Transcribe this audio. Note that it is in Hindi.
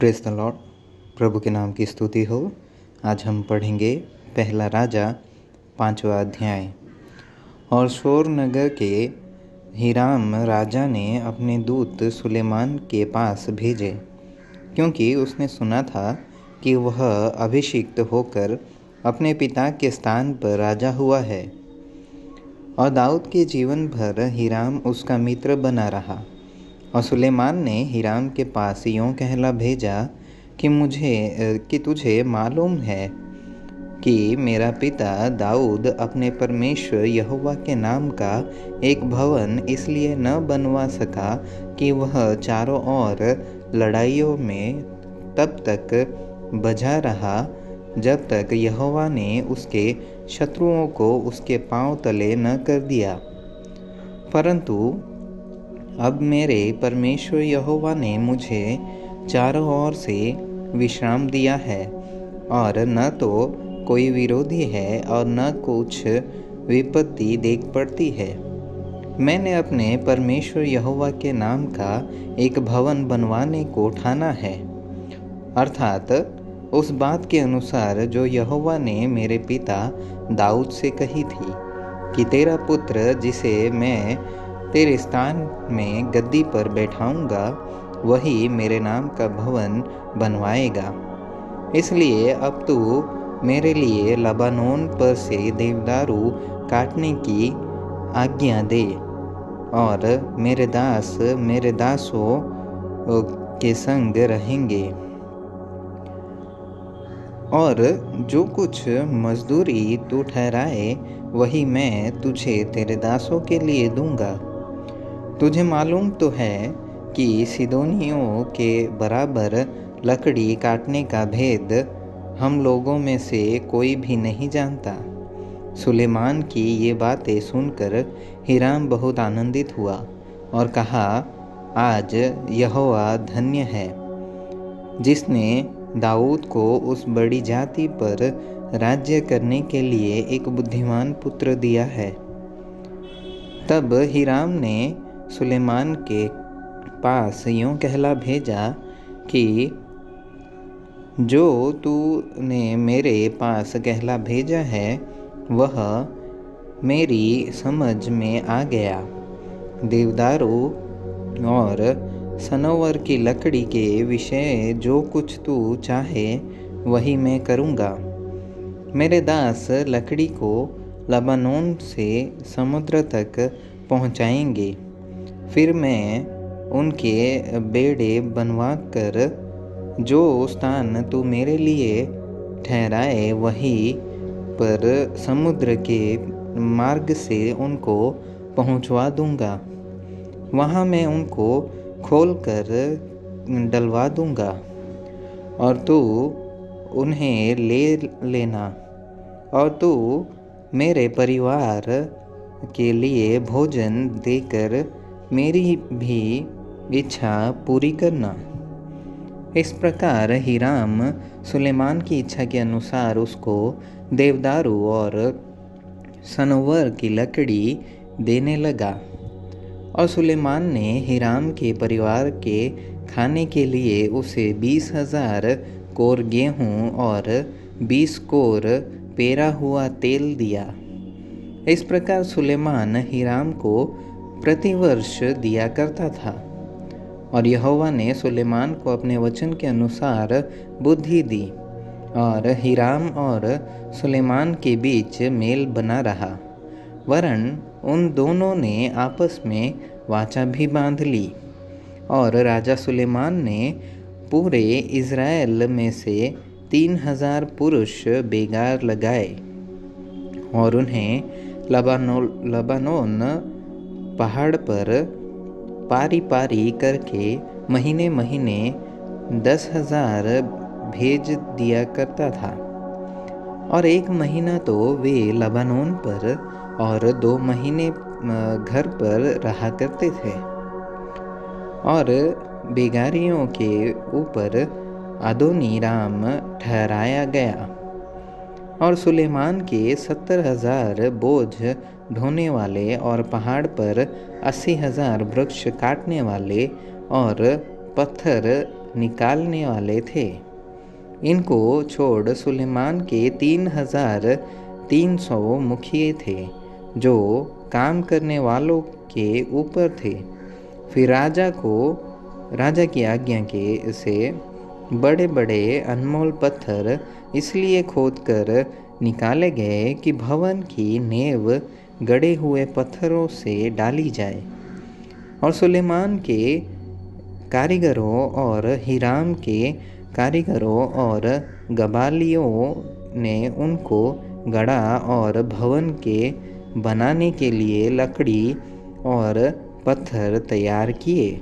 Praise the Lord. प्रभु के नाम की स्तुति हो। आज हम पढ़ेंगे पहला राजा 5वां अध्याय। और शोर नगर के हीराम राजा ने अपने दूत सुलेमान के पास भेजे, क्योंकि उसने सुना था कि वह अभिषिक्त होकर अपने पिता के स्थान पर राजा हुआ है। और दाऊद के जीवन भर हीराम उसका मित्र बना रहा। और सुलेमान ने हीराम के पास यूँ कहला भेजा कि तुझे मालूम है कि मेरा पिता दाऊद अपने परमेश्वर यहोवा के नाम का एक भवन इसलिए न बनवा सका कि वह चारों ओर लड़ाइयों में तब तक बजा रहा जब तक यहोवा ने उसके शत्रुओं को उसके पांव तले न कर दिया। परंतु अब मेरे परमेश्वर यहोवा ने मुझे चारों ओर से विश्राम दिया है, और न तो कोई विरोधी है और न कुछ विपत्ति देख पड़ती है। मैंने अपने परमेश्वर यहोवा के नाम का एक भवन बनवाने को ठाना है, अर्थात उस बात के अनुसार जो यहोवा ने मेरे पिता दाऊद से कही थी कि तेरा पुत्र जिसे मैं तेरे स्थान में गद्दी पर बैठाऊंगा वही मेरे नाम का भवन बनवाएगा। इसलिए अब तू मेरे लिए लबानोन पर से देवदारू काटने की आज्ञा दे, और मेरे दासों के संग रहेंगे, और जो कुछ मजदूरी तू ठहराए वही मैं तुझे तेरे दासों के लिए दूंगा। तुझे मालूम तो है कि सीदोनियों के बराबर लकड़ी काटने का भेद हम लोगों में से कोई भी नहीं जानता। सुलेमान की ये बातें सुनकर हीराम बहुत आनंदित हुआ और कहा, आज यहोवा धन्य है जिसने दाऊद को उस बड़ी जाति पर राज्य करने के लिए एक बुद्धिमान पुत्र दिया है। तब हीराम ने सुलेमान के पास यूँ कहला भेजा कि जो तूने मेरे पास कहला भेजा है वह मेरी समझ में आ गया। देवदारू और सनोवर की लकड़ी के विषय जो कुछ तू चाहे वही मैं करूँगा। मेरे दास लकड़ी को लबानोन से समुद्र तक पहुँचाएंगे, फिर मैं उनके बेड़े बनवा कर जो स्थान तू मेरे लिए ठहराए वहीं पर समुद्र के मार्ग से उनको पहुँचवा दूंगा। वहाँ मैं उनको खोल कर डलवा दूंगा, और तू उन्हें ले लेना, और तू मेरे परिवार के लिए भोजन देकर मेरी भी इच्छा पूरी करना। इस प्रकार हीराम सुलेमान की इच्छा के अनुसार उसको देवदारू और सनोवर की लकड़ी देने लगा। और सुलेमान ने हीराम के परिवार के खाने के लिए उसे 20,000 कोर गेहूँ और 20 कोर पेरा हुआ तेल दिया। इस प्रकार सुलेमान हीराम को प्रतिवर्ष दिया करता था। और यहोवा ने सुलेमान को अपने वचन के अनुसार बुद्धि दी, और हीराम और सुलेमान के बीच मेल बना रहा, वरन उन दोनों ने आपस में वाचा भी बांध ली। और राजा सुलेमान ने पूरे इज़राइल में से 3,000 पुरुष बेगार लगाए, और उन्हें लबानोन पहाड़ पर पारी पारी करके महीने महीने 10,000 भेज दिया करता था। और 1 महीना तो वे लबानोन पर और 2 महीने घर पर रहा करते थे। और बेगारियों के ऊपर अदोनीराम ठहराया गया। और सुलेमान के 70,000 बोझ ढोने वाले, और पहाड़ पर 80,000 वृक्ष काटने वाले, और पत्थर निकालने वाले थे। इनको छोड़ सुलेमान के 3,300 मुखिए थे जो काम करने वालों के ऊपर थे। फिर राजा की आज्ञा के से बड़े बड़े अनमोल पत्थर इसलिए खोदकर निकाले गए कि भवन की नींव गड़े हुए पत्थरों से डाली जाए। और सुलेमान के कारीगरों और हिराम के कारीगरों और गबालियों ने उनको गढ़ा और भवन के बनाने के लिए लकड़ी और पत्थर तैयार किए।